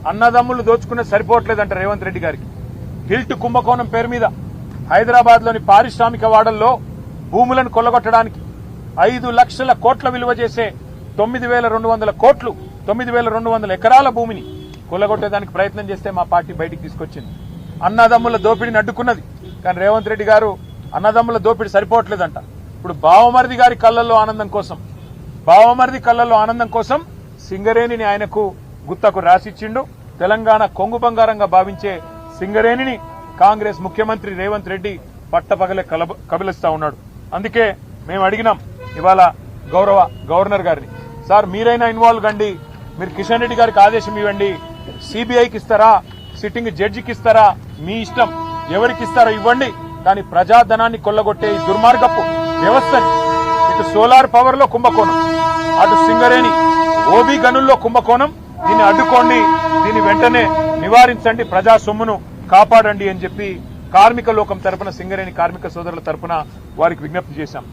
అన్నదమ్ములు దోచుకునే సరిపోవట్లేదంట రేవంత్ రెడ్డి గారికి. హిల్ట్ కుంభకోణం పేరు మీద హైదరాబాద్ లోని పారిశ్రామిక వాడల్లో భూములను కొల్లగొట్టడానికి 5 లక్షల కోట్ల విలువ చేసే 9,200 కోట్లు 9,200 ఎకరాల భూమిని కొల్లగొట్టేదానికి ప్రయత్నం చేస్తే మా పార్టీ బయటికి తీసుకొచ్చింది. అన్నదమ్ముల దోపిడిని అడ్డుకున్నది. కానీ రేవంత్ రెడ్డి గారు అన్నదమ్ముల దోపిడి సరిపోవట్లేదంట. ఇప్పుడు బావమరిది గారి కళ్ళల్లో ఆనందం కోసం సింగరేణిని ఆయనకు గుత్తకు రాసిచ్చిండు. తెలంగాణ కొంగు బంగారంగా భావించే సింగరేణిని కాంగ్రెస్ ముఖ్యమంత్రి రేవంత్ రెడ్డి పట్టపగలే కబలిస్తా ఉన్నాడు. అందుకే మేము అడిగినాం ఇవాళ గౌరవ గవర్నర్ గారిని, సార్ మీరైనా ఇన్వాల్వ్ కండి, మీరు కిషన్ రెడ్డి గారికి ఆదేశం ఇవ్వండి, సిబిఐకి ఇస్తారా, సిట్టింగ్ జడ్జికి ఇస్తారా, మీ ఇష్టం, ఎవరికి ఇస్తారో ఇవ్వండి, కానీ ప్రజాధనాన్ని కొల్లగొట్టే ఈ దుర్మార్గపు వ్యవస్థని, ఇటు సోలార్ పవర్ లో కుంభకోణం, అటు సింగరేణి ఓబీ గనుల్లో కుంభకోణం, దీన్ని అడ్డుకోండి, దీన్ని వెంటనే నివారించండి, ప్రజా సొమ్మును కాపాడండి అని చెప్పి కార్మిక లోకం తరపున సింగరేణి కార్మిక సోదరుల తరపున వారికి విజ్ఞప్తి చేశాం.